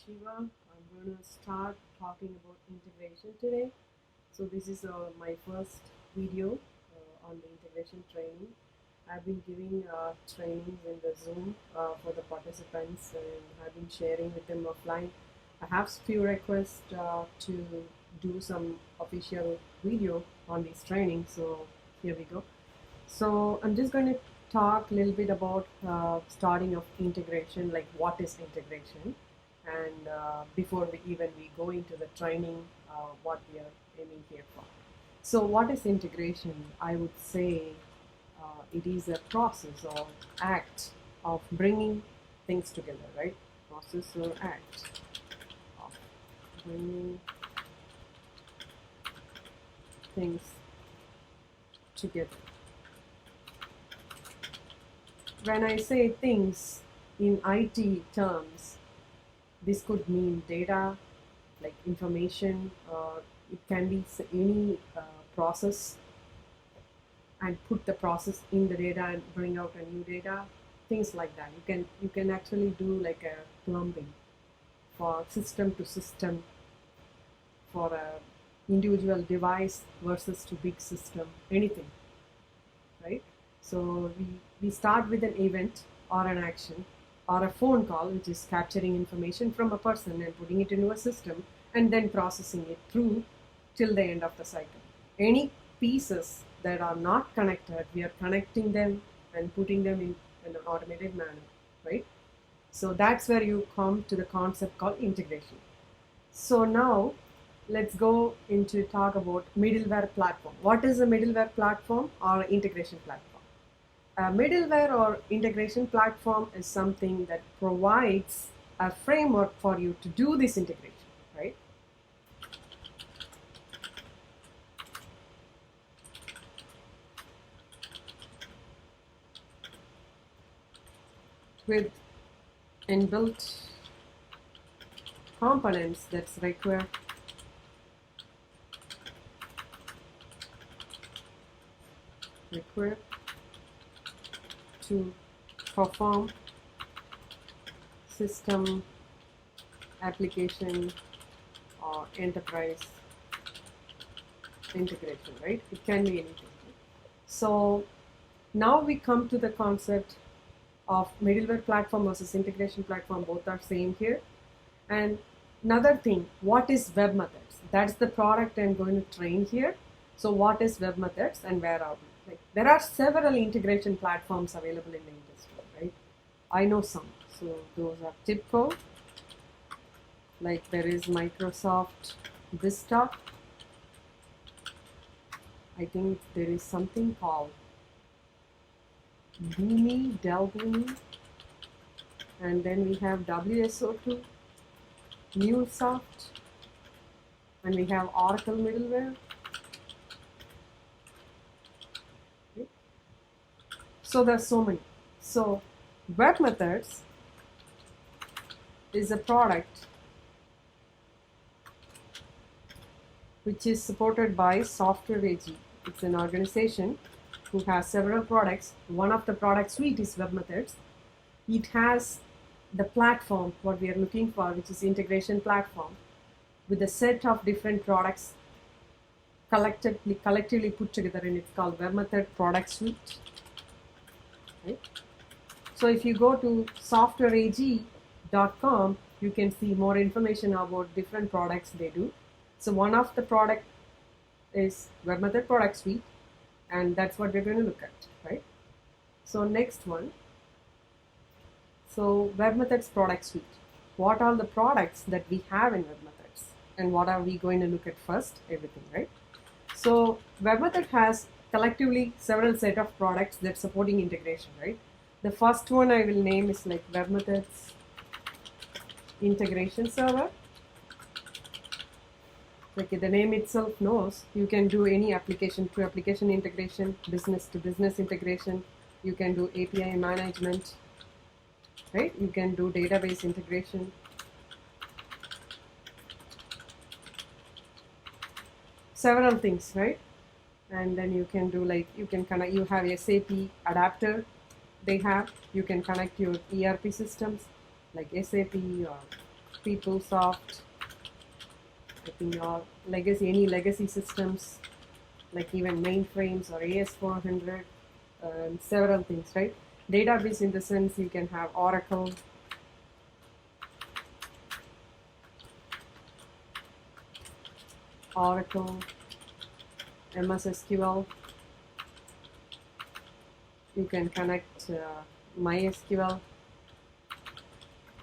Shiva. I'm going to start talking about integration today. So this is my first video on the integration training. I've been giving trainings in the Zoom for the participants, and I've been sharing with them offline. I have few requests to do some official video on these trainings, so here we go. So I'm just going to talk a little bit about starting of integration, like what is integration, and before we go into the training, what we are aiming here for. So what is integration? I would say it is a process or act of bringing things together, right? Process or act of bringing things together. When I say things in IT terms, this could mean data, like information, it can be any process, and put the process in the data and bring out a new data, things like that. You can actually do like a plumbing for system to system, for a individual device versus to big system, anything, right? So we start with an event or an action or a phone call, which is capturing information from a person and putting it into a system and then processing it through till the end of the cycle. Any pieces that are not connected, we are connecting them and putting them in an automated manner, right? So that's where you come to the concept called integration. So now let's go into talk about middleware platform. What is a middleware platform or integration platform? A middleware or integration platform is something that provides a framework for you to do this integration, right? With inbuilt components that's required to perform system, application, or enterprise integration, right? It can be anything. So now we come to the concept of middleware platform versus integration platform. Both are same here. And another thing, what is webMethods? That's the product I'm going to train here. So what is webMethods and where are we? Like, there are several integration platforms available in the industry, right? I know some. So those are TIBCO, like there is Microsoft Vista. I think there is something called Dell Boomi, and then we have WSO2, MuleSoft, and we have Oracle middleware. Okay. So there's so many. So webMethods is a product which is supported by Software AG. It's an organization who has several products. One of the product suite is webMethods. It has the platform, what we are looking for, which is integration platform, with a set of different products collectively put together, and it's called webMethod product suite. Right? So if you go to softwareag.com, you can see more information about different products they do. So one of the product is webMethod product suite, and that's what we're going to look at, right? So next one. So webMethods product suite. What are the products that we have in webMethods, and what are we going to look at first? Everything, right? So webMethod has collectively several set of products that's supporting integration, right? The first one I will name is like webMethods integration server. Like the name itself knows, you can do any application to application integration, business to business integration. You can do API management, right? You can do database integration. Several things, right? And then you can do like, you can connect, you have SAP adapter they have. You can connect your ERP systems like SAP or PeopleSoft, I think your legacy, any legacy systems like even mainframes or AS400, several things, right? Database in the sense you can have Oracle, MS SQL. You can connect MySQL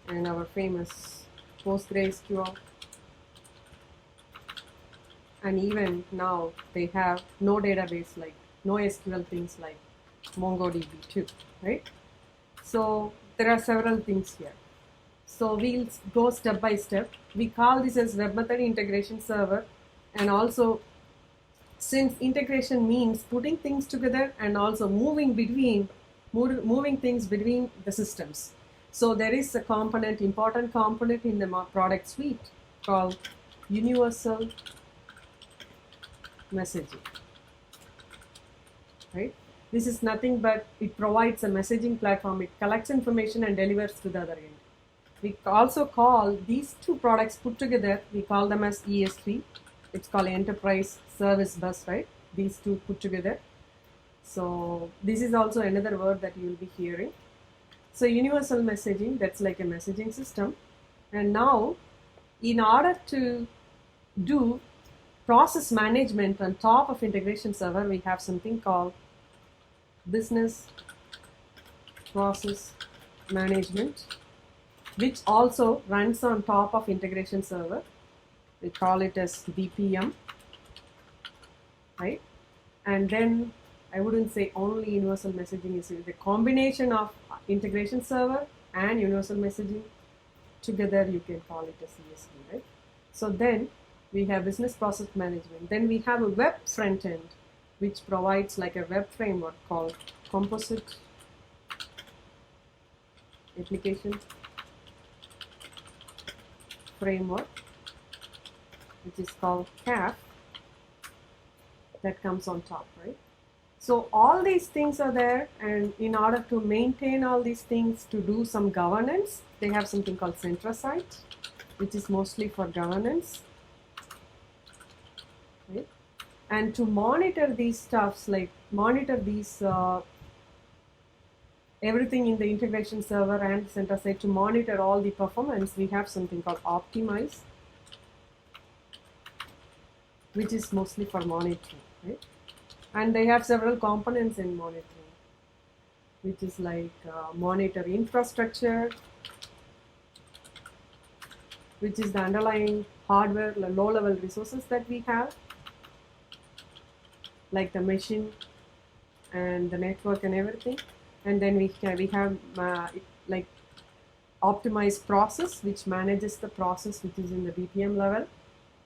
and our famous PostgreSQL. And even now they have no database like no SQL things like MongoDB too, right? So there are several things here. So we'll go step by step. We call this as web method integration server, and also since integration means putting things together and also moving things between the systems. So there is a component, important component in the product suite called universal messaging, right? This is nothing but it provides a messaging platform. It collects information and delivers to the other end. We also call these two products put together, we call them as ES3. It's called Enterprise Service Bus, right? These two put together. So this is also another word that you will be hearing. So universal messaging, that's like a messaging system. And now, in order to do process management on top of integration server, we have something called business process management, which also runs on top of integration server. We call it as BPM, right? And then I wouldn't say only universal messaging is the combination of integration server and universal messaging together. You can call it as CSV, right? So then we have business process management. Then we have a web front end, which provides like a web framework called Composite Application Framework, which is called CAF, that comes on top, right? So all these things are there, and in order to maintain all these things, to do some governance, they have something called Centrosite, which is mostly for governance, right? And to monitor these stuffs, like monitor these everything in the integration server and Centrosite, to monitor all the performance, we have something called Optimize, which is mostly for monitoring, right? And they have several components in monitoring, which is like monitor infrastructure, which is the underlying hardware, low-level resources that we have, like the machine and the network and everything. And then we have like optimized process, which manages the process which is in the BPM level,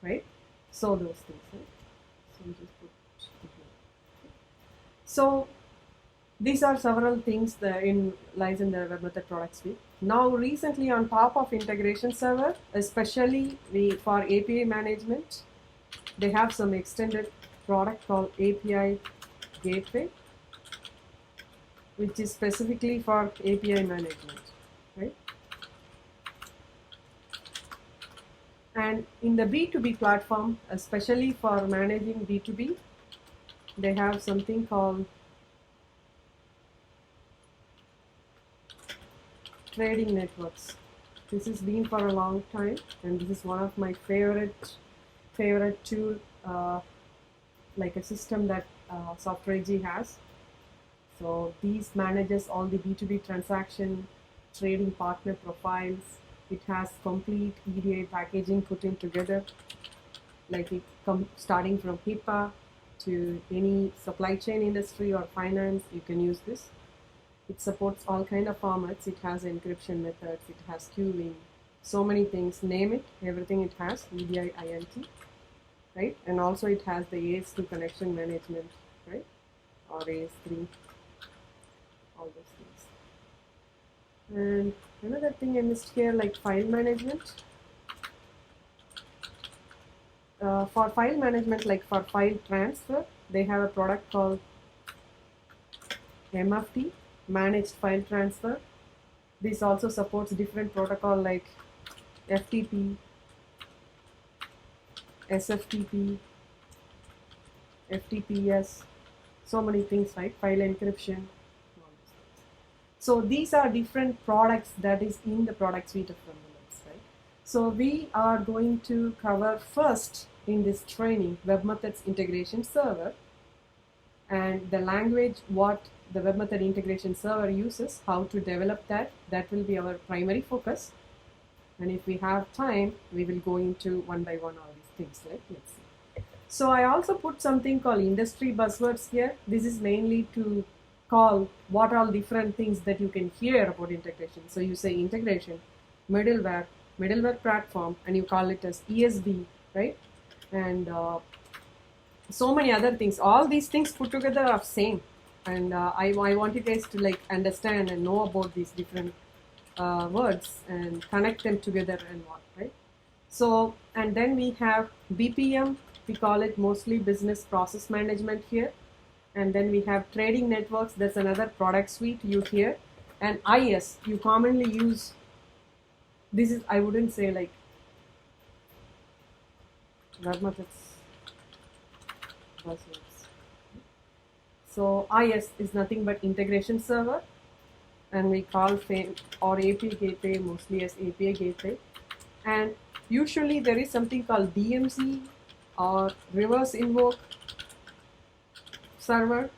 right? So those things, right? So just put So these are several things that lies in the web method product suite. Now recently on top of integration server, especially for API management, they have some extended product called API Gateway, which is specifically for API management, right? And in the B2B platform, especially for managing B2B, they have something called trading networks. This has been for a long time, and this is one of my favorite tool, like a system that Software AG has. So these manages all the B2B transaction, trading partner profiles. It has complete EDI packaging put in together, like it starting from HIPAA to any supply chain industry or finance, you can use this. It supports all kind of formats. It has encryption methods, it has queuing, so many things, name it, everything it has, EDI, INT, right? And also it has the AS2 connection management, right? Or AS3, all those things. And another thing I missed here, like file management. For file management, like for file transfer, they have a product called MFT, Managed File Transfer. This also supports different protocol like FTP, SFTP, FTPS, so many things, right? File encryption. So these are different products that is in the product suite of webMethods, right? So we are going to cover first in this training webMethods integration server and the language what the webMethod integration server uses, how to develop that. That will be our primary focus. And if we have time, we will go into one by one all these things, right? Let's see. So I also put something called industry buzzwords here. This is mainly to call what all different things that you can hear about integration. So you say integration, middleware platform, and you call it as ESB, right? And so many other things. All these things put together are same. And I want you guys to like understand and know about these different words and connect them together and what, right? So, and then we have BPM, we call it mostly business process management here. And then we have trading networks, that's another product suite you hear. And IS, you commonly use, this is, I wouldn't say like webMethods buzzwords. So IS is nothing but integration server, and we call or API gateway mostly as API gateway. And usually there is something called DMZ or reverse invoke server.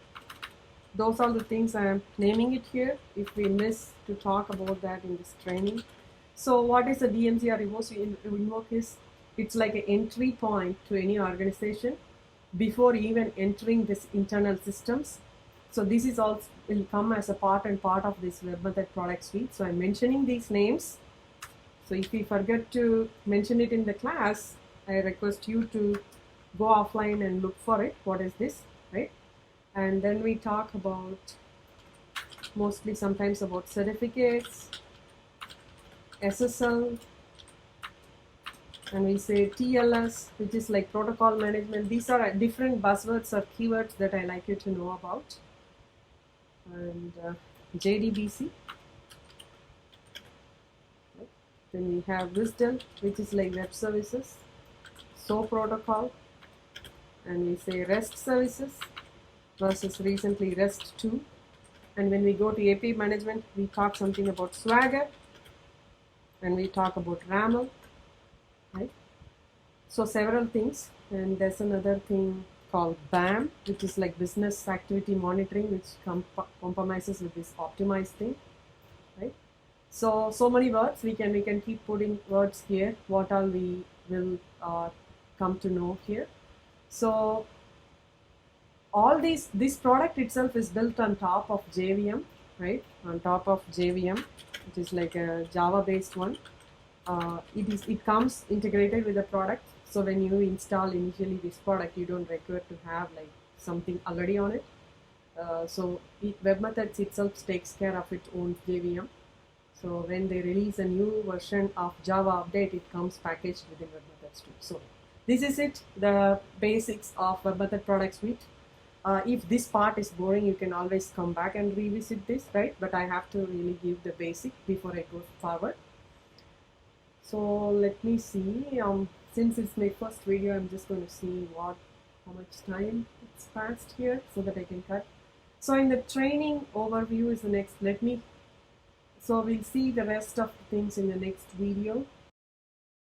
Those are the things I am naming it here if we miss to talk about that in this training. So what is a DMZ or reverse invoke is, it's like an entry point to any organization before even entering this internal systems. So this is also will come as a part of this webMethod product suite. So I'm mentioning these names. So if we forget to mention it in the class, I request you to go offline and look for it. What is this, right? And then we talk about mostly sometimes about certificates, SSL, and we say TLS, which is like protocol management. These are different buzzwords or keywords that I like you to know about. And JDBC. Then we have Wisdom, which is like web services, SOAP protocol, and we say REST services versus recently REST 2. And when we go to API management, we talk something about Swagger, and we talk about RAML, right? So several things, and there's another thing called BAM, which is like business activity monitoring, which compromises with this optimized thing, right? So many words, we can keep putting words here, what all we will come to know here. So all this product itself is built on top of JVM, right? On top of JVM, which is like a Java based one. It comes integrated with the product. So when you install initially this product, you don't require to have like something already on it. So webMethods itself takes care of its own JVM. So when they release a new version of Java update, it comes packaged within webMethods too. So this is it, the basics of webMethod product suite. If this part is boring, you can always come back and revisit this, right? But I have to really give the basic before I go forward. So let me see. Since it's my first video, I'm just going to see how much time it's passed here so that I can cut. So in the training overview is the next. So we'll see the rest of the things in the next video.